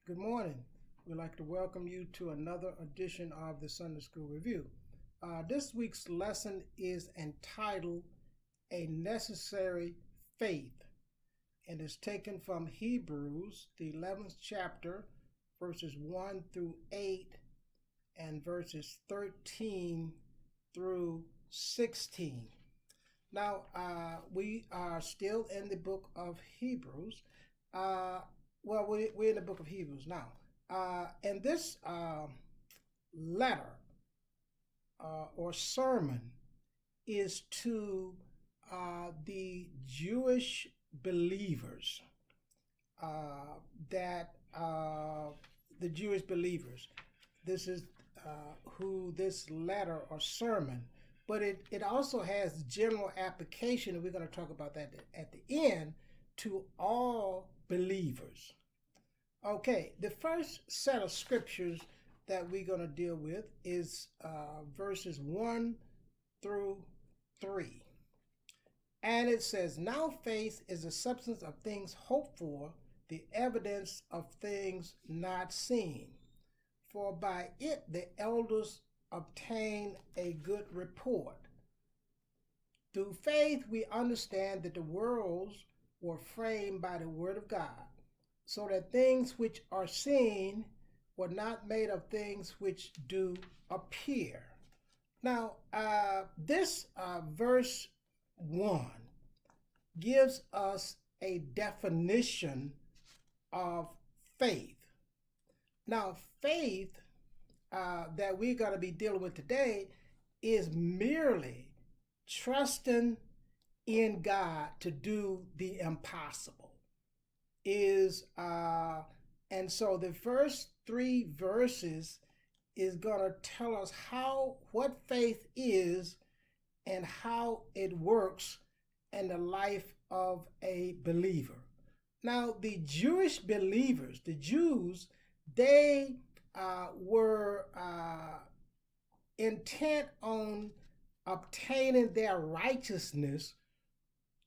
Good morning. We'd like to welcome you to another edition of the Sunday School Review. This week's lesson is entitled A Necessary Faith and is taken from Hebrews, the 11th chapter, verses 1 through 8 and verses 13 through 16. Now, we are still in the book of Hebrews. We're in the book of Hebrews now. And this letter or sermon is to the Jewish believers. The Jewish believers. This is who this letter or sermon, but it also has general application, and we're going to talk about that at the end, to all believers. Okay, the first set of scriptures that we're going to deal with is verses 1 through 3. And it says, "Now faith is the substance of things hoped for, the evidence of things not seen. For by it the elders obtained a good report. Through faith we understand that the worlds were framed by the word of God, so that things which are seen were not made of things which do appear." Now, this verse 1 gives us a definition of faith. Now, faith that we're going to be dealing with today is merely trusting in God to do the impossible. And so the first 3 verses is going to tell us what faith is and how it works in the life of a believer. Now, the Jewish believers, the Jews, they were intent on obtaining their righteousness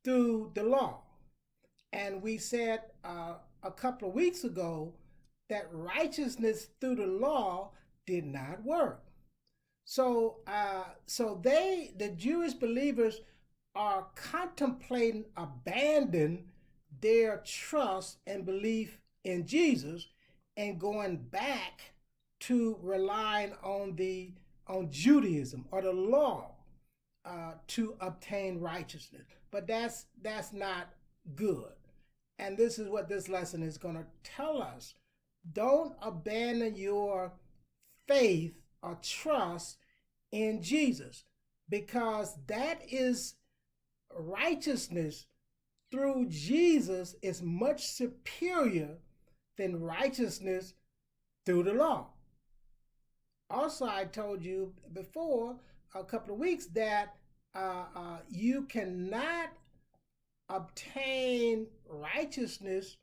through the law. And we said a couple of weeks ago that righteousness through the law did not work. So the Jewish believers are contemplating abandoning their trust and belief in Jesus and going back to relying on Judaism or the law to obtain righteousness. But that's not good. And this is what this lesson is going to tell us. Don't abandon your faith or trust in Jesus, because that is righteousness through Jesus is much superior than righteousness through the law. Also, I told you before a couple of weeks that you cannot obtain righteousness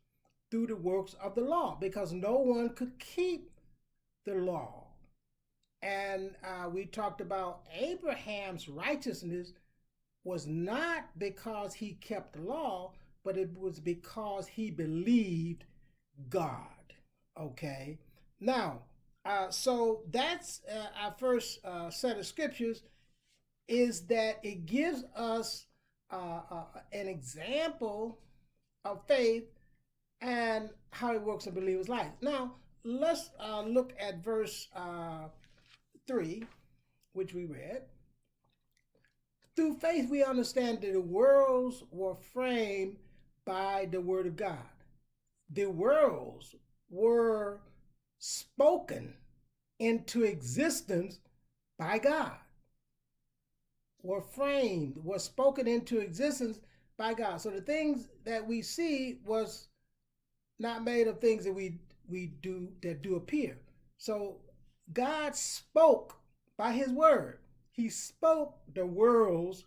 through the works of the law, because no one could keep the law. And we talked about Abraham's righteousness was not because he kept the law, but it was because he believed God. Okay, now so that's our first set of scriptures, is that it gives us an example of faith and how it works in believers' life. Now, let's look at verse 3, which we read. "Through faith we understand that the worlds were framed by the word of God." The worlds were spoken into existence by God. Were spoken into existence by God. So the things that we see was not made of things that we do appear. So God spoke by his word. He spoke the worlds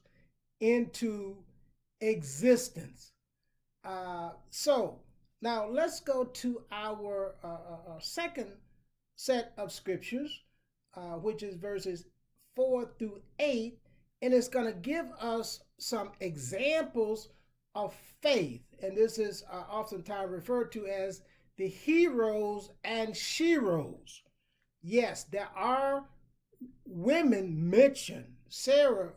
into existence. So now let's go to our second set of scriptures, which is verses 4 through 8, and it's going to give us some examples of faith. And this is oftentimes referred to as the heroes and sheroes. Yes, there are women mentioned, Sarah,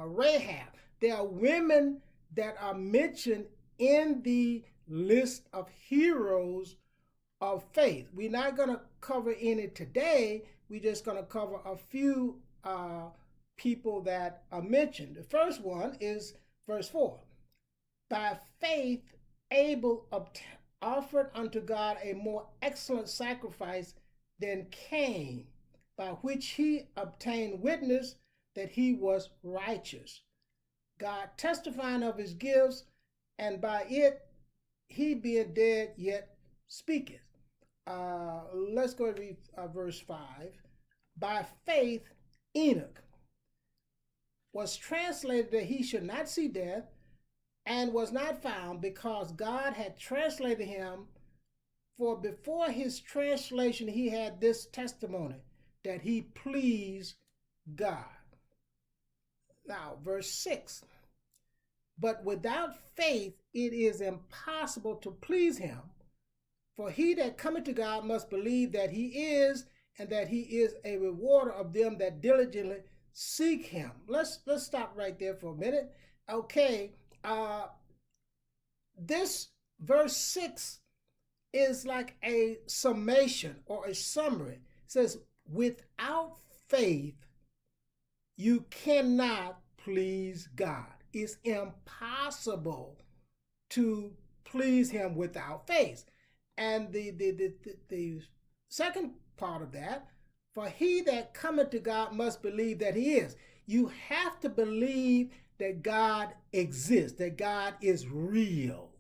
Rahab. There are women that are mentioned in the list of heroes of faith. We're not going to cover any today. We're just going to cover a few people that are mentioned. The first one is verse 4. By faith, Abel offered unto God a more excellent sacrifice than Cain, by which he obtained witness that he was righteous, God testifying of his gifts, and by it he being dead yet speaketh. Let's go and read verse 5. By faith, Enoch was translated that he should not see death, and was not found, because God had translated him. For before his translation, he had this testimony, that he pleased God. Now, verse 6. But without faith, it is impossible to please him. For he that cometh to God must believe that he is, and that he is a rewarder of them that diligently seek him. Let's stop right there for a minute. Okay, this verse 6 is like a summation or a summary. It says, without faith, you cannot please God. It's impossible to please him without faith. And the second part of that, for he that cometh to God must believe that he is. You have to believe that God exists, that God is real.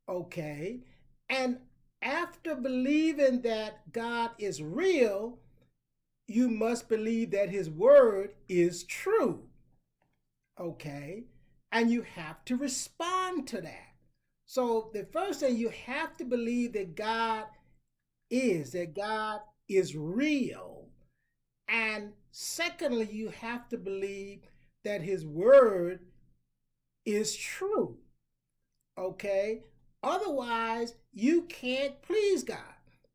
Okay? And after believing that God is real, you must believe that his word is true. Okay? And you have to respond to that. So the first thing, you have to believe that God is real. And secondly, you have to believe that his word is true. Okay? Otherwise, you can't please God.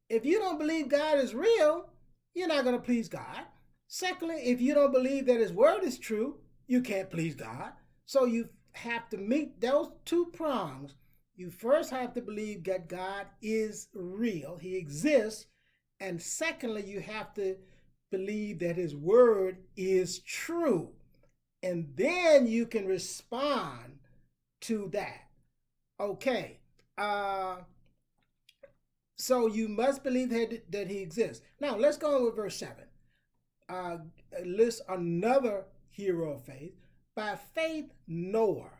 If you don't believe God is real, you're not going to please God. Secondly, if you don't believe that his word is true, you can't please God. So you have to meet those two prongs. You first have to believe that God is real, he exists. And secondly, you have to believe that his word is true. And then you can respond to that. Okay. So you must believe that he exists. Now, let's go on with verse 7. Lists another hero of faith. By faith, Noah,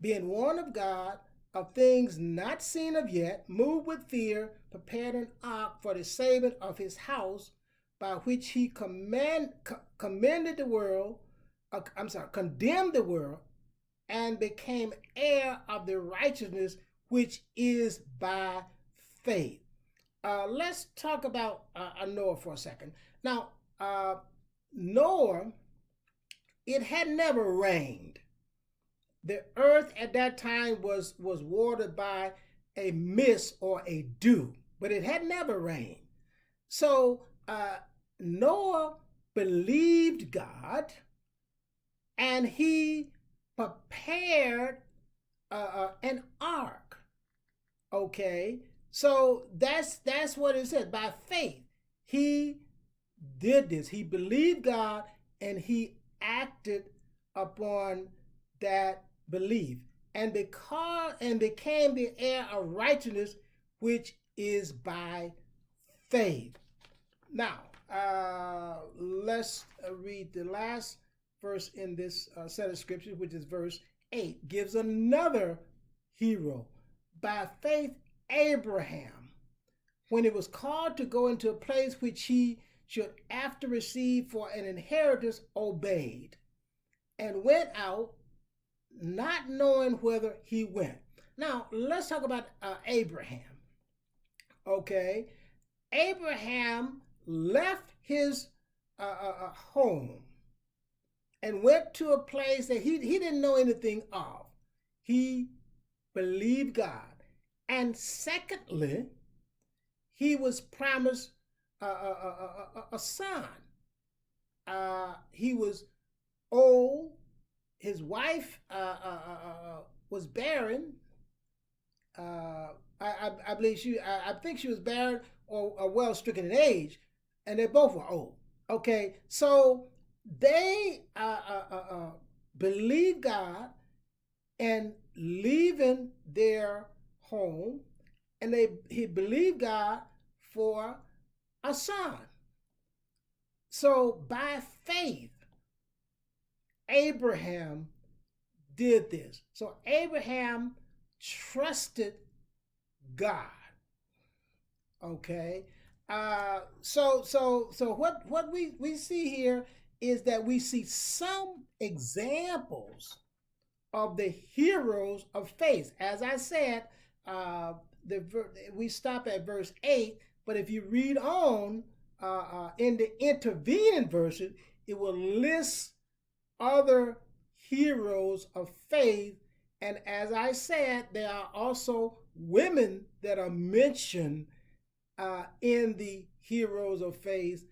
being warned of God of things not seen of yet, moved with fear, prepared an ark for the saving of his house, by which he condemned the world, and became heir of the righteousness which is by faith. Let's talk about Noah for a second. Now, Noah, it had never rained. The earth at that time was watered by a mist or a dew, but it had never rained. So Noah believed God, and he prepared an ark. Okay, so that's what it says. By faith, he did this. He believed God, and he acted upon that belief, and became the heir of righteousness, which is by faith. Now, let's read the last verse in this set of scriptures, which is verse 8. Gives another hero. By faith, Abraham, when he was called to go into a place which he should after receive for an inheritance, obeyed, and went out, not knowing whither he went. Now, let's talk about Abraham. Okay, Abraham left his home and went to a place that he didn't know anything of. He believed God. And secondly, he was promised a son. He was old. His wife was barren. I believe I think she was barren or well stricken in age, and they both were old. Okay, so they believed God and leaving their home, and he believed God for a son. So by faith, Abraham did this. So Abraham trusted God. Okay. So what we see here is that we see some examples of the heroes of faith. As I said, we stop at verse 8, but if you read on in the intervening verses, it will list other heroes of faith. And as I said, there are also women that are mentioned in the heroes of faith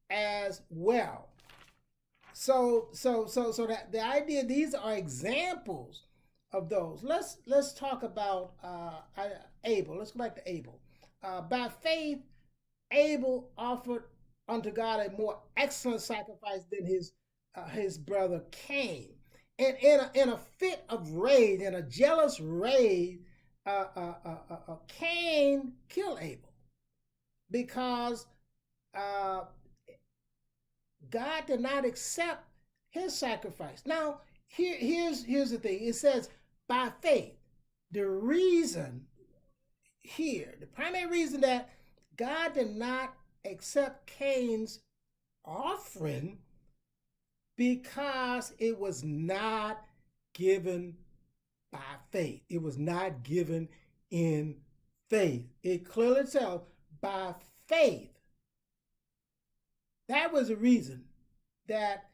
as well. So that the idea, these are examples of those. Let's talk about Abel. Let's go back to Abel. By faith, Abel offered unto God a more excellent sacrifice than his brother Cain. And in a fit of rage, in a jealous rage, Cain killed Abel because God did not accept his sacrifice. Now, here's the thing. It says by faith. The reason here, the primary reason that God did not accept Cain's offering, because it was not given by faith. It was not given in faith. It clearly tells by faith. That was the reason that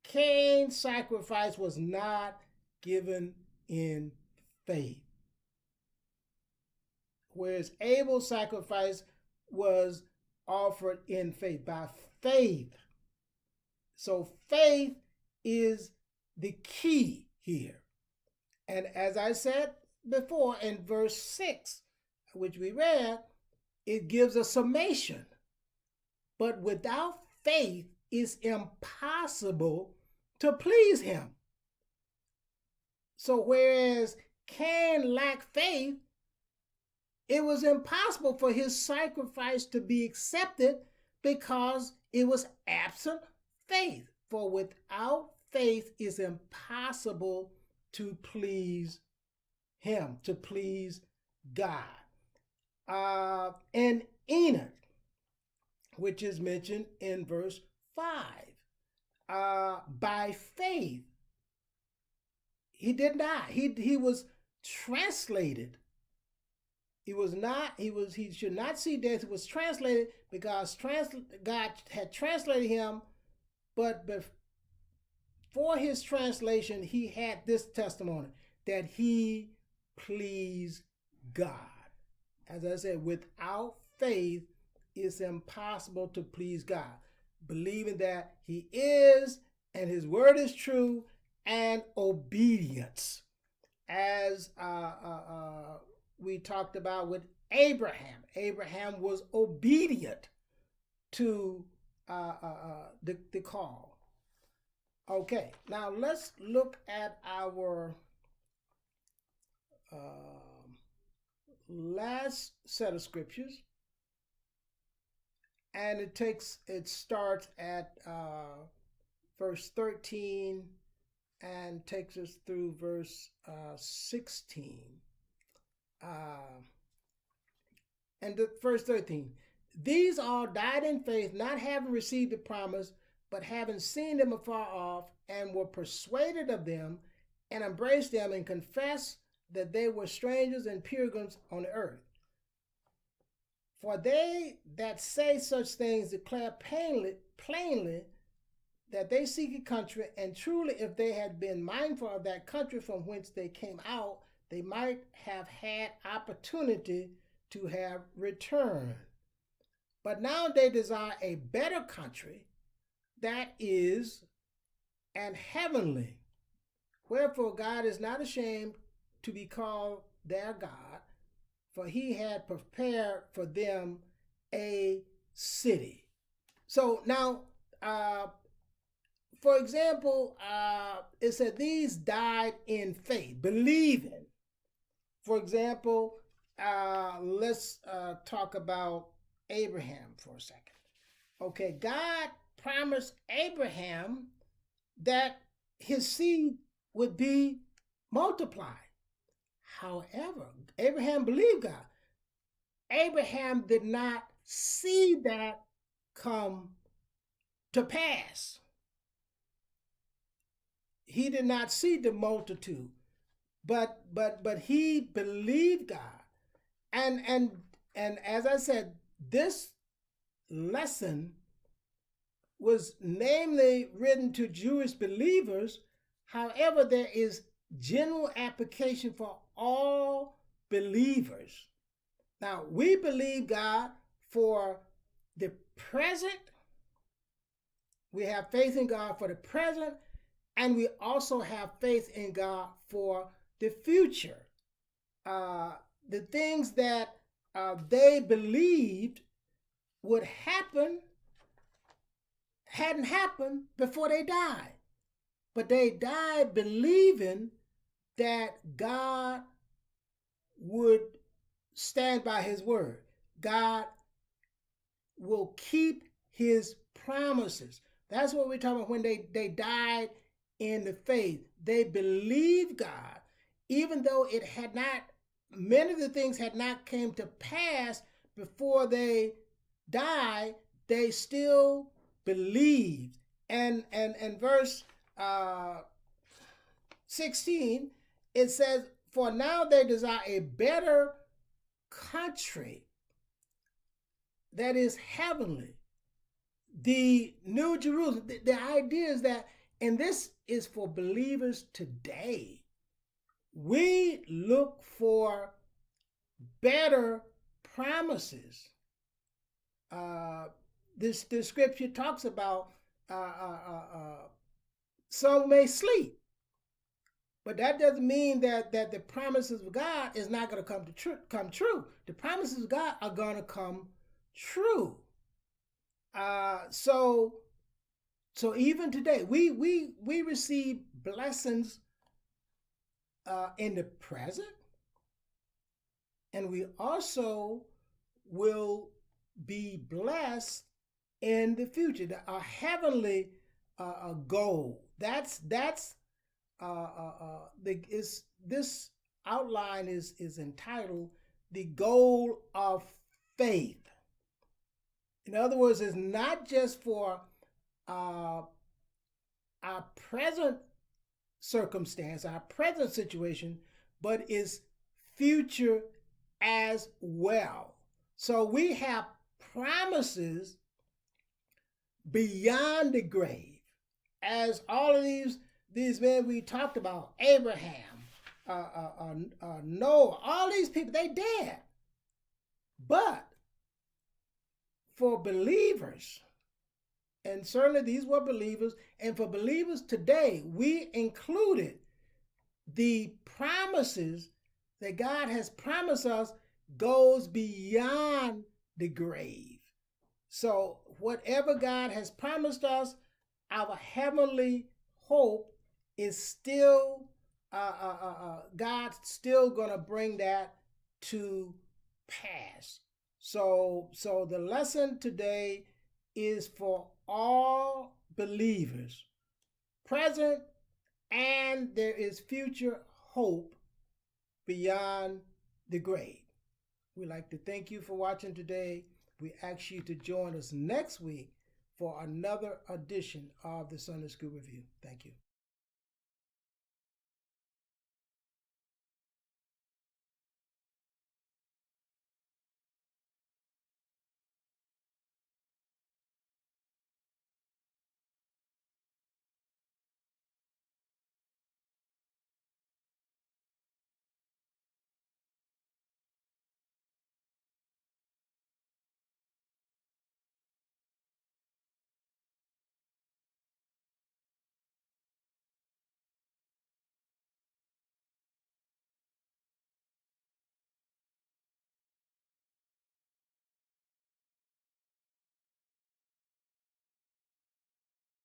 Cain's sacrifice was not given in faith, whereas Abel's sacrifice was offered in faith, by faith. So faith is the key here. And as I said before in verse 6, which we read, it gives a summation. But without faith, it's impossible to please him. So whereas Cain lacked faith, it was impossible for his sacrifice to be accepted because it was absent faith. For without faith, it's impossible to please him, to please God. And Enoch, which is mentioned in verse 5, by faith, he did not. He was translated. He should not see death. He was translated because God had translated him, but before his translation, he had this testimony that he pleased God. As I said, without faith, it's impossible to please God. Believing that he is and his word is true, and obedience. As we talked about with Abraham. Abraham was obedient to the call. Okay, now let's look at our last set of scriptures, and it starts at verse 13 and takes us through verse 16. And verse 13, these all died in faith, not having received the promise, but having seen them afar off, and were persuaded of them, and embraced them, and confessed that they were strangers and pilgrims on the earth. For they that say such things declare plainly that they seek a country, and truly if they had been mindful of that country from whence they came out, they might have had opportunity to have returned. but now they desire a better country that is an heavenly. Wherefore God is not ashamed to be called their God, for he had prepared for them a city. So now, for example, it said these died in faith, believing. For example, let's talk about Abraham for a second. Okay, God promised Abraham that his seed would be multiplied. However, Abraham believed God. Abraham did not see that come to pass. He did not see the multitude, but he believed God. And as I said, this lesson was namely written to Jewish believers. However, there is general application for all believers. Now, we believe God for the present. We have faith in God for the present, and we also have faith in God for the future. The things that they believed would happen hadn't happened before they died. But they died believing that God would stand by his word. God will keep his promises. That's what we're talking about when they died in the faith. They believed God, even though it had not, many of the things had not came to pass before they died, they still believed. And verse 16, it says, for now they desire a better country that is heavenly, the New Jerusalem. The idea is that, and this is for believers today, we look for better promises. This scripture talks about some may sleep, but that doesn't mean that the promises of God is not going to come true. The promises of God are going to come true. So even today, we receive blessings in the present, and we also will be blessed in the future. Our heavenly goal. That's this outline is entitled "The Goal of Faith." In other words, it's not just for our present circumstance, our present situation, but is future as well. So we have promises beyond the grave, as all of these men we talked about, Abraham, Noah, all these people, they dead. But for believers, and certainly these were believers, and for believers today, we included the promises that God has promised us goes beyond the grave. So whatever God has promised us, our heavenly hope is still, God's still going to bring that to pass. So the lesson today is for all believers, present, and there is future hope beyond the grave. We'd like to thank you for watching today. We ask you to join us next week for another edition of the Sunday School Review. Thank you.